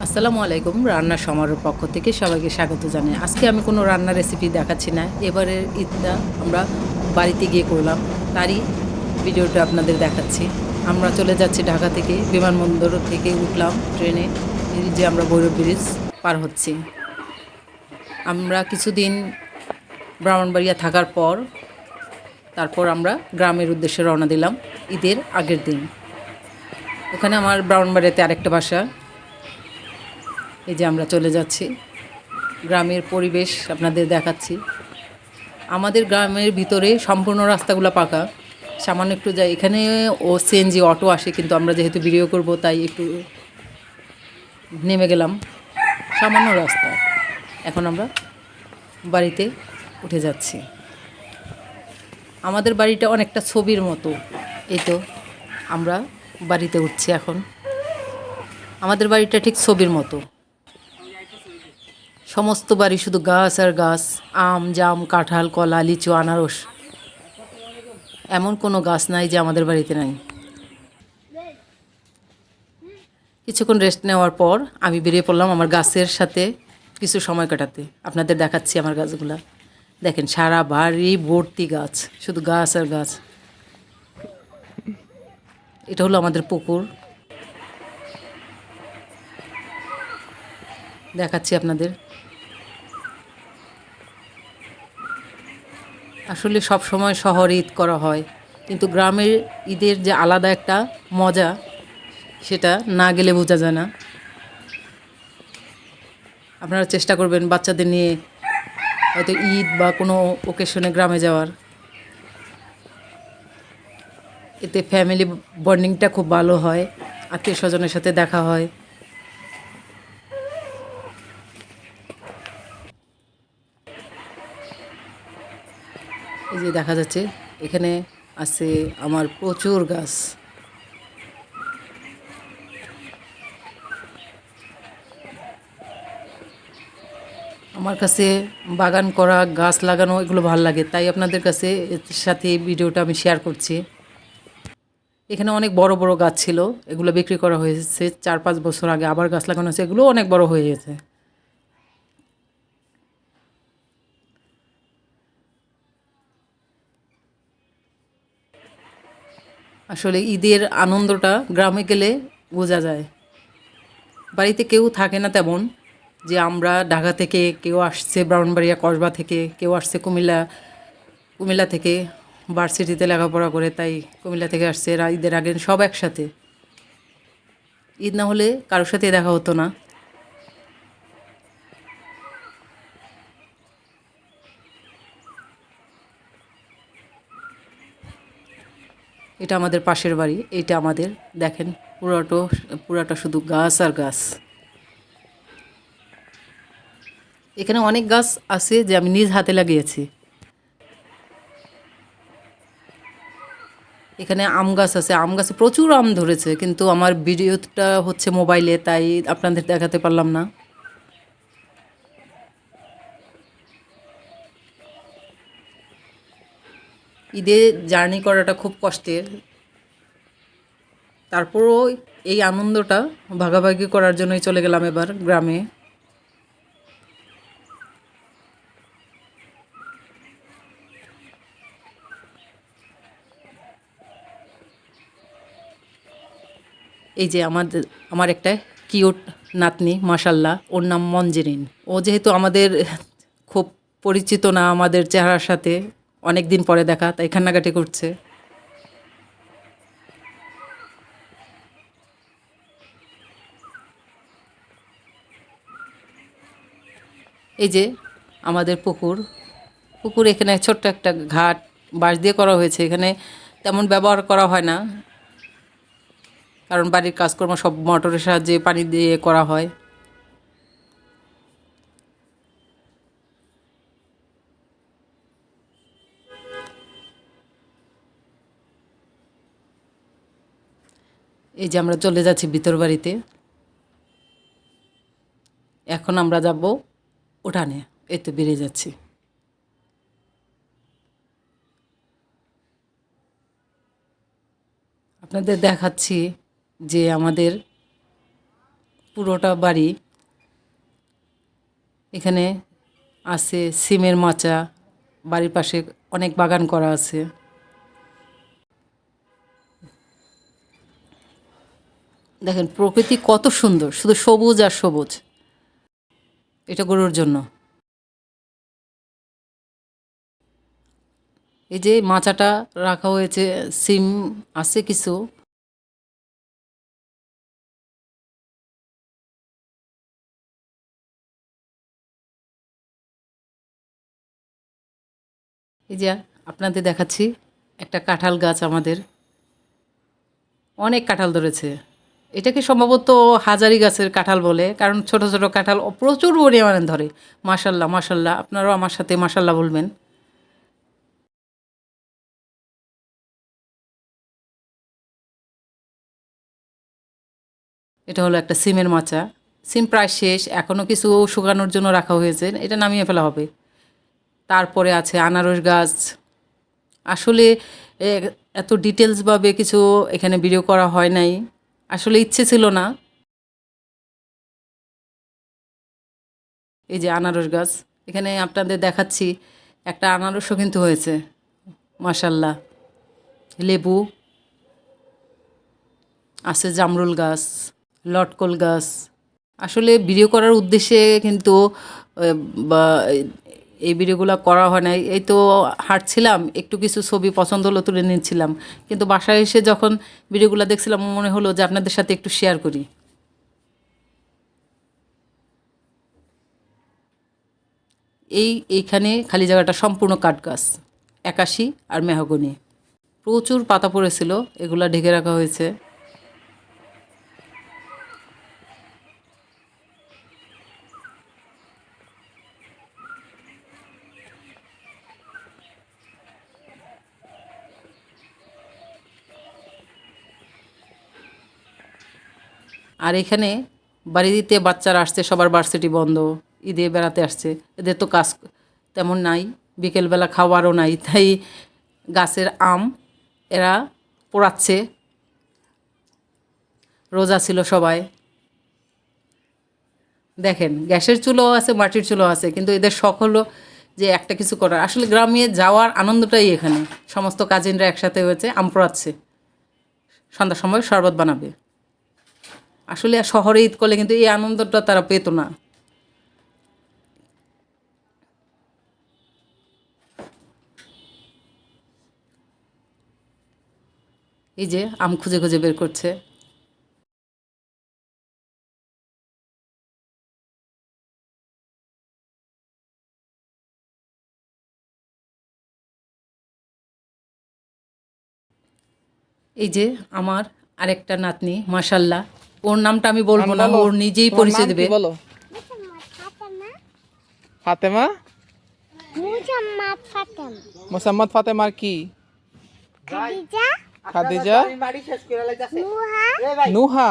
আসসালামু আলাইকুম। রান্নার সমারোহ পক্ষ থেকে সবাইকে স্বাগত জানাই। আজকে আমি কোনো রান্নার রেসিপি দেখাচ্ছি না। এবারের ঈদটা আমরা বাড়িতে গিয়ে করলাম। তারই ভিডিওটা আপনাদের দেখাচ্ছি। আমরা চলে যাচ্ছি ঢাকা থেকে, বিমানবন্দর থেকে উঠলাম ট্রেনে। এই যে আমরা ভৈরব ব্রিজ পার হচ্ছি। আমরা কিছুদিন ব্রাহ্মণবাড়িয়া থাকার পর তারপর আমরা গ্রামের উদ্দেশ্যে রওনা দিলাম ঈদের আগের দিন। ওখানে আমার ব্রাহ্মণবাড়িয়াতে আরেকটা বাসা। এই যে আমরা চলে যাচ্ছি। গ্রামের পরিবেশ আপনাদের দেখাচ্ছি। আমাদের গ্রামের ভিতরে সম্পূর্ণ রাস্তাগুলো পাকা, সামান্য একটু যাই এখানে ও সিএনজি অটো আসে, কিন্তু আমরা যেহেতু ভিডিও করব তাই একটু নেমে গেলাম। সামান্য রাস্তা। এখন আমরা বাড়িতে উঠে যাচ্ছি। আমাদের বাড়িটা অনেকটা ছবির মতো। এই তো আমরা বাড়িতে উঠছি এখন। আমাদের বাড়িটা ঠিক ছবির মতো। সমস্ত বাড়ি শুধু গাছ আর গাছ, আম জাম কাঁঠাল কলা লিচু আনারস, এমন কোনো গাছ নাই যে আমাদের বাড়িতে নাই। কিছুক্ষণ রেস্ট নেওয়ার পর আমি বেরিয়ে পড়লাম আমার গাছের সাথে কিছু সময় কাটাতে। আপনাদের দেখাচ্ছি আমার গাছগুলা। দেখেন সারা বাড়ি ভর্তি গাছ, শুধু গাছ আর গাছ। এটা হলো আমাদের পুকুর, দেখাচ্ছি আপনাদের। আসলে সব সময় শহরে ঈদ করা হয়, কিন্তু গ্রামের ঈদের যে আলাদা একটা মজা, সেটা না গেলে বোঝা যায় না। আপনারা চেষ্টা করবেন বাচ্চাদের নিয়ে হয়তো ঈদ বা কোনো ওকেশনে গ্রামে যাওয়ার। এতে ফ্যামিলি বন্ডিংটা খুব ভালো হয়, আত্মীয় স্বজনের সাথে দেখা হয়। এই যে দেখা যাচ্ছে এখানে আছে আমার প্রচুর গাছ। আমার কাছে বাগান করা গাছ লাগানো এগুলো ভালো লাগে, তাই আপনাদের কাছে এর সাথে এই ভিডিওটা আমি শেয়ার করছি। এখানে অনেক বড় বড় গাছ ছিল, এগুলো বিক্রি করা হয়েছে 4-5 বছর আগে। আবার গাছ লাগানো হয়েছে, এগুলো অনেক বড় হয়ে গেছে। আসলে ঈদের আনন্দটা গ্রামে গেলে বোঝা যায়। বাড়িতে কেউ থাকে না তেমন, যে আমরা ঢাকা থেকে কেউ আসছে, ব্রাহ্মণবাড়িয়া কসবা থেকে কেউ আসছে, কুমিল্লা কুমিল্লা থেকে ভার্সিটিতে লেখাপড়া করে, তাই কুমিল্লা থেকে আসছে। এরা ঈদের আগে সব একসাথে। ঈদ না হলে কারোর সাথে দেখা হতো না। এটা আমাদের পাশের বাড়ি, এইটা আমাদের। দেখেন পুরাটা শুধু গাছ আর গাছ। এখানে অনেক গাছ আছে যে আমি নিজ হাতে লাগিয়েছি। এখানে আম গাছ আছে, আম গাছে প্রচুর আম ধরেছে, কিন্তু আমার ভিডিওটা হচ্ছে মোবাইলে, তাই আপনাদের দেখাতে পারলাম না। ঈদে জার্নি করাটা খুব কষ্টের, তারপরও এই আনন্দটা ভাগাভাগি করার জন্যই চলে গেলাম এবার গ্রামে। এই যে আমার একটা কিউট নাতনি, মাশাল্লাহ, ওর নাম মঞ্জেরিন। ও যেহেতু আমাদের খুব পরিচিত না আমাদের চেহারার সাথে, অনেক দিন পরে দেখা, তাই কান্নাকাটি করছে। এই যে আমাদের পুকুর। পুকুর এখানে ছোট্ট একটা ঘাট বাঁশ দিয়ে করা হয়েছে। এখানে তেমন ব্যবহার করা হয় না, কারণ বাড়ির কাজকর্ম সব মোটরের সাহায্যে পানি দিয়ে করা হয়। এই যে আমরা চলে যাচ্ছি ভিতর বাড়িতে। এখন আমরা যাব উঠানে। এই তো বেরিয়ে যাচ্ছি। আপনাদের দেখাচ্ছি যে আমাদের পুরোটা বাড়ি। এখানে আছে সিমের মাচা, বাড়ির পাশে অনেক বাগান করা আছে। দেখেন প্রকৃতি কত সুন্দর, শুধু সবুজ আর সবুজ। এটা গরুর জন্য। এই যে মাচাটা রাখা হয়েছে, সিম আছে কিছু। এই যে আপনাদের দেখাচ্ছি একটা কাঁঠাল গাছ, আমাদের অনেক কাঁঠাল ধরেছে। এটাকে সম্ভবত হাজারি গাছের কাঁঠাল বলে, কারণ ছোট ছোট কাঁঠাল প্রচুর পরিমাণে ধরে। মাশাল্লাহ মাশাল্লাহ, আপনারাও আমার সাথে মাশাল্লাহ বলবেন। এটা হলো একটা সিমের মাচা। সিম প্রায় শেষ, এখনও কিছু শুকানোর জন্য রাখা হয়েছে, এটা নামিয়ে ফেলা হবে। তারপরে আছে আনারস গাছ। আসলে এত ডিটেলসভাবে কিছু এখানে ভিডিও করা হয় নাই, আসলে ইচ্ছে ছিল না। এই যে আনারস গাছ, এখানে আপনাদের দেখাচ্ছি একটা আনারসও কিন্তু হয়েছে মাশাল্লাহ। লেবু আছে, জামরুল গাছ, লটকল গাছ। আসলে ভিডিও করার উদ্দেশ্যে কিন্তু বা এই ভিডিওগুলো করা হয় নাই। এই তো হাঁটছিলাম, একটু কিছু ছবি পছন্দ হলো তুলে নিচ্ছিলাম, কিন্তু বাসায় এসে যখন ভিডিওগুলো দেখছিলাম মনে হলো যে আপনাদের সাথে একটু শেয়ার করি। এইখানে খালি জায়গাটা সম্পূর্ণ কাঠ গাছ, একাশি আর মেহগনি। প্রচুর পাতা পড়েছিল, এগুলা ঢেকে রাখা হয়েছে। আর এখানে বাড়িতে বাচ্চারা আসছে, সবার ভার্সিটি বন্ধ, ঈদে বেড়াতে আসছে, এদের তো কাজ তেমন নাই, বিকেলবেলা খাওয়ারও নাই, তাই গাছের আম এরা পোড়াচ্ছে। রোজা ছিল সবাই। দেখেন গ্যাসের চুলাও আছে, মাটির চুলাও আছে, কিন্তু এদের শখ হলো যে একটা কিছু করার। আসলে গ্রামে যাওয়ার আনন্দটাই এখানে। সমস্ত কাজিনরা একসাথে হয়েছে, আম পোড়াচ্ছে, সন্ধ্যার সময় শরবত বানাবে। আসলে শহরে ঈদ করলে কিন্তু এই আনন্দটা তারা পেত না। এই যে আম খুঁজে খুঁজে বের করছে। এই যে আমার আরেকটা নাতনি মাশাল্লাহ, ওর নামটা আমি বলবো না, ওর নিজেই পরিচয় দেবে। বলো ফাতেমা। মোসাম্মদ ফাতেমার কি? খাদিজা, নুহা।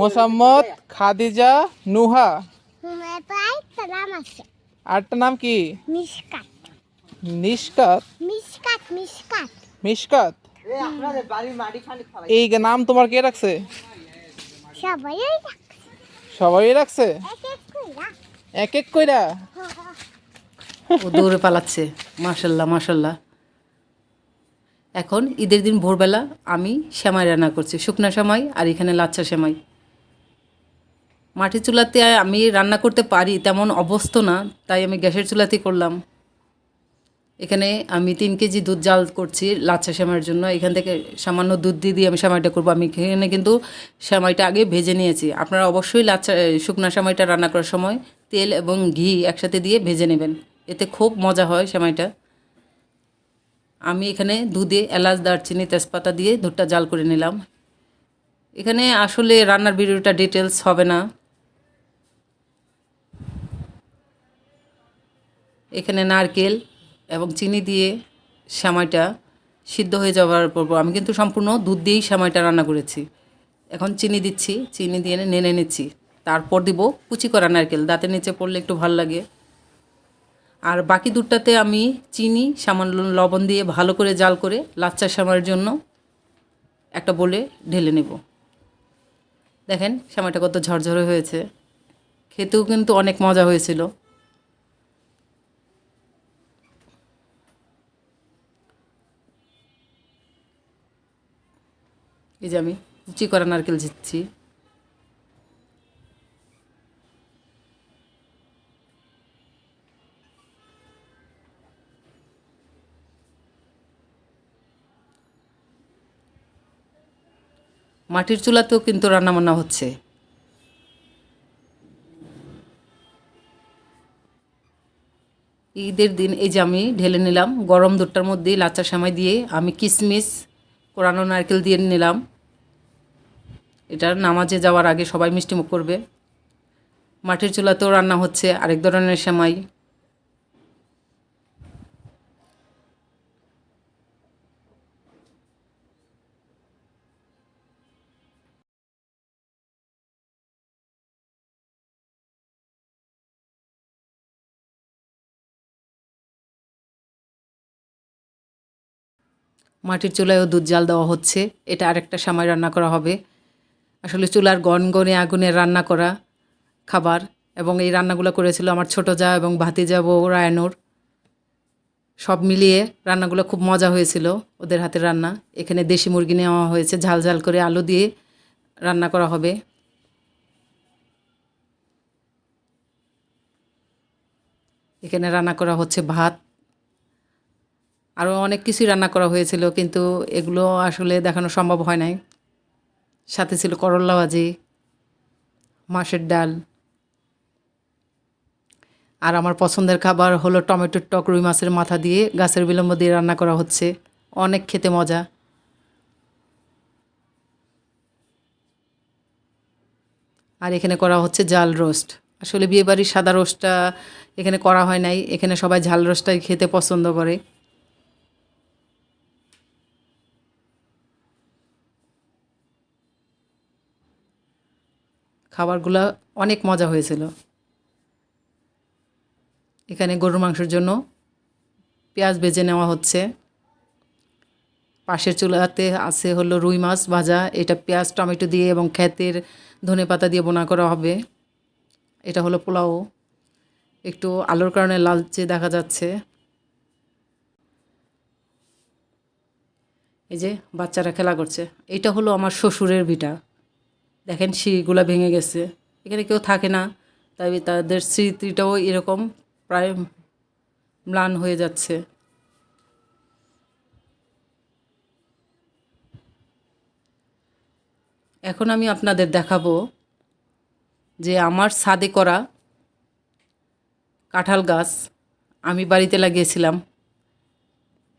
মোসাম্মদ খাদিজা, নুহা। আরেকটা নাম কি? নিশকাত। মিশকাত। এই নাম তোমার কে রাখছে? সবাই রাখছে এক এক কইরা। ও দৌড়ে পালাচ্ছে, মাশাল্লাহ মাশাল্লাহ। এখন ঈদের দিন ভোরবেলা আমি সেমাই রান্না করছি, শুকনা সেমাই, আর এখানে লাচ্ছা সেমাই। মাটির চুলাতে আমি রান্না করতে পারি তেমন অভ্যস্ত না, তাই আমি গ্যাসের চুলাতেই করলাম। এখানে আমি 3 কেজি দুধ জাল করছি লাচ্ছা সেমাইয়ের জন্য। এখান থেকে সামান্য দুধ দিয়ে আমি সেমাইটা করবো। আমি এখানে কিন্তু সেমাইটা আগে ভেজে নিয়েছি। আপনারা অবশ্যই লাচ্ছা শুকনা সেমাইটা রান্না করার সময় তেল এবং ঘি একসাথে দিয়ে ভেজে নেবেন, এতে খুব মজা হয় সেমাইটা। আমি এখানে দুধে এলাচ, দারচিনি, তেজপাতা দিয়ে দুধটা জাল করে নিলাম। এখানে আসলে রান্নার ভিডিওটা ডিটেলস হবে না। এখানে নারকেল এবং চিনি দিয়ে সেমাইটা সিদ্ধ হয়ে যাওয়ার পর আমি কিন্তু সম্পূর্ণ দুধ দিয়েই সেমাইটা রান্না করেছি। এখন চিনি দিচ্ছি, চিনি দিয়ে নেড়ে নিচ্ছি। তারপর দিব কুচি করা নারকেল, দাঁতের নিচে পড়লে একটু ভালো লাগে। আর বাকি দুধটাতে আমি চিনি, সামান্য লবণ দিয়ে ভালো করে জাল করে লাচ্ছা সেমাইয়ের জন্য একটা বলে ঢেলে নেব। দেখেন সময়টা কত ঝরঝরে হয়েছে, খেতেও কিন্তু অনেক মজা হয়েছিল। এই যে আমি কুচি করা নারকেল দিচ্ছি। মাটির চুলাতেও কিন্তু রান্নাবান্না হচ্ছে। ঈদের দিন এই যে আমি ঢেলে নিলাম গরম দুধটার মধ্যে লাচ্চা সেমাই দিয়ে, আমি কিশমিশ কোরানো নারকেল দিয়ে নিলাম। এটা নামাজে যাওয়ার আগে সবাই মিষ্টিমুখ করবে। মাটির চুলাতেও রান্না হচ্ছে আরেক ধরনের সেমাই। মাটির চুলায়ও দুধ জাল দেওয়া হচ্ছে। এটা আরেকটা সেমাই রান্না করা হবে। আসলে চুলার গনগনে আগুনে রান্না করা খাবার, এবং এই রান্নাগুলো করেছিল আমার ছোট জা এবং ভাতিজা বউ রায়ানুর। সব মিলিয়ে রান্নাগুলো খুব মজা হয়েছিল, ওদের হাতের রান্না। এখানে দেশি মুরগি নেওয়া হয়েছে, ঝাল ঝাল করে আলু দিয়ে রান্না করা হবে। এখানে রান্না করা হচ্ছে ভাত, আরও অনেক কিছুই রান্না করা হয়েছিল, কিন্তু এগুলো আসলে দেখানো সম্ভব হয় নাই। সাথে ছিল করল্লা ভাজি, মাছের ডাল, আর আমার পছন্দের খাবার হলো টমেটোর টক রুই মাছের মাথা দিয়ে গাছের বিলম্ব দিয়ে রান্না করা হচ্ছে। অনেক খেতে মজা। আর এখানে করা হচ্ছে জাল রোস্ট। আসলে বিয়েবাড়ির সাদা রোস্টটা এখানে করা হয় নাই, এখানে সবাই ঝাল রোস্টটাই খেতে পছন্দ করে। খাবারগুলো অনেক মজা হয়েছিল। এখানে গরুর মাংসের জন্য পেঁয়াজ ভেজে নেওয়া হচ্ছে। পাশের চুলাতে আছে হলো রুই মাছ ভাজা, এটা পেঁয়াজ টমেটো দিয়ে এবং ক্ষেতের ধনেপাতা দিয়ে বোনা করা হবে। এটা হলো পোলাও, একটু আলোর কারণে লালচে দেখা যাচ্ছে। এই যে বাচ্চারা খেলা করছে। এটা হলো আমার শ্বশুরের ভিটা। দেখেন সিঁড়িগুলো ভেঙে গেছে, এখানে কেউ থাকে না, তাই তাদের স্মৃতিটাও এরকম প্রায় ম্লান হয়ে যাচ্ছে। এখন আমি আপনাদের দেখাবো যে আমার ছাদে করা কাঁঠাল গাছ আমি বাড়িতে লাগিয়েছিলাম,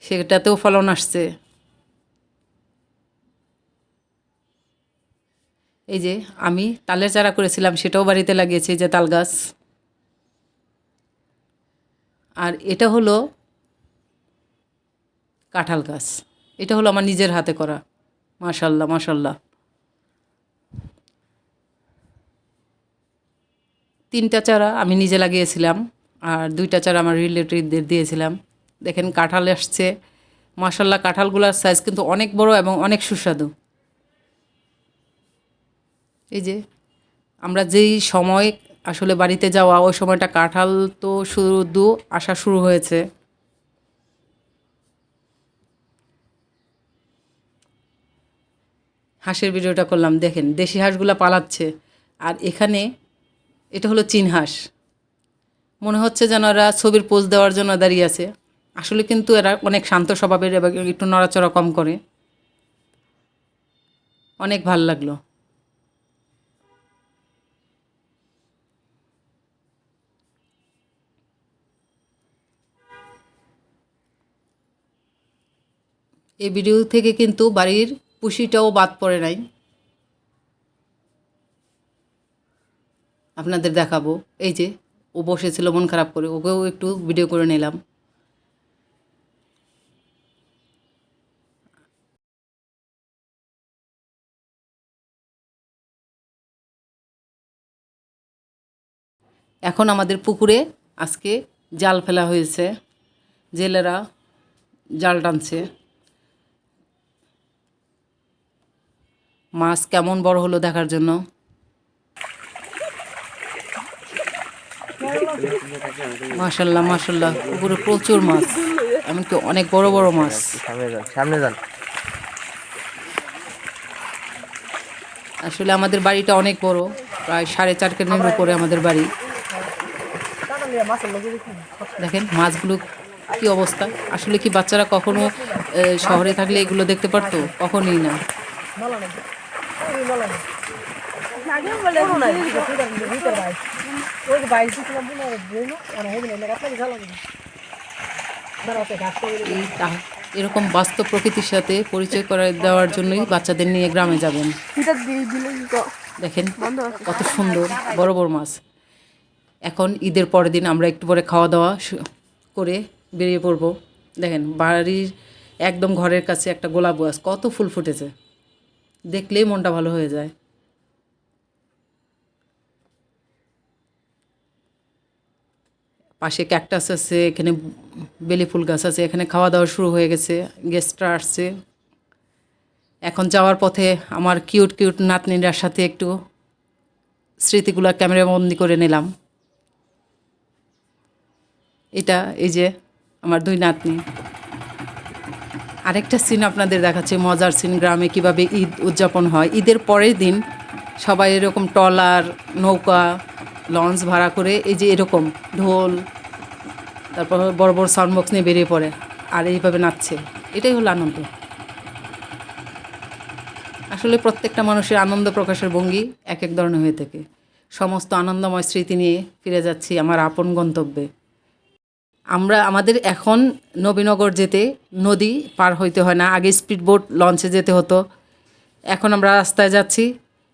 সেটাতেও ফলন আসছে। এই যে আমি তালের চারা করেছিলাম, সেটাও বাড়িতে লাগিয়েছি, এই যে তাল গাছ। আর এটা হলো কাঁঠাল গাছ, এটা হলো আমার নিজের হাতে করা। মাশাল্লাহ মাশাল্লাহ। 3টা চারা আমি নিজে লাগিয়েছিলাম, আর 2টা চারা আমার রিলেটিভদের দিয়েছিলাম। দেখেন কাঁঠাল আসছে, মাশাল্লাহ। কাঁঠালগুলোর সাইজ কিন্তু অনেক বড় এবং অনেক সুস্বাদু। এই যে আমরা যেই সময় আসলে বাড়িতে যাওয়া, ওই সময়টা কাঁঠাল তো শুধু আসা শুরু হয়েছে। হাঁসের ভিডিওটা করলাম, দেখেন দেশি হাঁসগুলো পালাচ্ছে। আর এখানে এটা হলো চীন হাঁস। মনে হচ্ছে যেন এরা ছবির পোজ দেওয়ার জন্য দাঁড়িয়ে আছে, আসলে কিন্তু এরা অনেক শান্ত স্বভাবের এবং একটু নড়াচড়া কম করে। অনেক ভাল লাগলো। এই ভিডিও থেকে কিন্তু বাড়ির পুষিটাও বাদ পড়ে নাই, আপনাদের দেখাবো। এই যে ও বসেছিল মন খারাপ করে, ওকেও একটু ভিডিও করে নিলাম। এখন আমাদের পুকুরে আজকে জাল ফেলা হয়েছে, জেলেরা জাল টানছে। মাছ কেমন বড় হলো দেখার জন্য মাশাল্লাহ মাশাল্লাহ, পুকুরে প্রচুর মাছ, এমনকি অনেক বড় বড় মাছ। সামনে যান। আসলে আমাদের বাড়িটা অনেক বড়, প্রায় 4.5 কেনের উপরে আমাদের বাড়ি। দেখেন মাছগুলো কি অবস্থা। আসলে কি বাচ্চারা কখনো শহরে থাকলে এগুলো দেখতে পারতো? কখনোই না। এরকম বাস্তব প্রকৃতির সাথে পরিচয় করে দেওয়ার জন্যই বাচ্চাদের নিয়ে গ্রামে যাবেন। দেখেন কত সুন্দর বড় বড় মাছ। এখন ঈদের পরের দিন আমরা একটু পরে খাওয়া দাওয়া করে বেরিয়ে পড়ব। দেখেন বাড়ির একদম ঘরের কাছে একটা গোলাপ গাছ, কত ফুল ফুটেছে, দেখলেই মনটা ভালো হয়ে যায়। পাশে ক্যাকটাস আছে, এখানে বেলি ফুল গাছ আছে। এখানে খাওয়া দাওয়া শুরু হয়ে গেছে, গেস্টরা আসছে। এখন যাওয়ার পথে আমার কিউট কিউট নাতনিরার সাথে একটু স্মৃতিগুলো ক্যামেরাবন্দি করে নিলাম। এটা এই যে আমার 2 নাতনি। আরেকটা সিন আপনাদের দেখাচ্ছে, মজার সিন, গ্রামে কিভাবে ঈদ উদযাপন হয়। ঈদের পরের দিন সবাই এরকম ট্রলার, নৌকা, লঞ্চ ভাড়া করে এই যে এরকম ঢোল, তারপর বড় বড় সাউন্ড বক্স নিয়ে বেরিয়ে পড়ে আর এইভাবে নাচছে। এটাই হলো আনন্দ। আসলে প্রত্যেকটা মানুষের আনন্দ প্রকাশের ভঙ্গি এক এক ধরনের হয়ে থাকে। সমস্ত আনন্দময় স্মৃতি নিয়ে ফিরে যাচ্ছি আমার আপন গন্তব্যে। আমাদের এখন নবীনগর যেতে নদী পার হইতে হয় না, আগে স্পিড বোট লঞ্চে যেতে হতো। এখন আমরা রাস্তায় যাচ্ছি।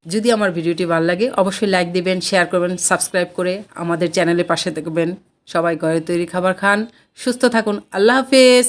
যদি আমার ভিডিওটি ভালো লাগে অবশ্যই লাইক দিবেন, শেয়ার করবেন, সাবস্ক্রাইব করে আমাদের চ্যানেলের পাশে থাকবেন। সবাই ঘরে তৈরি খাবার খান, সুস্থ থাকুন। আল্লাহ হাফেজ।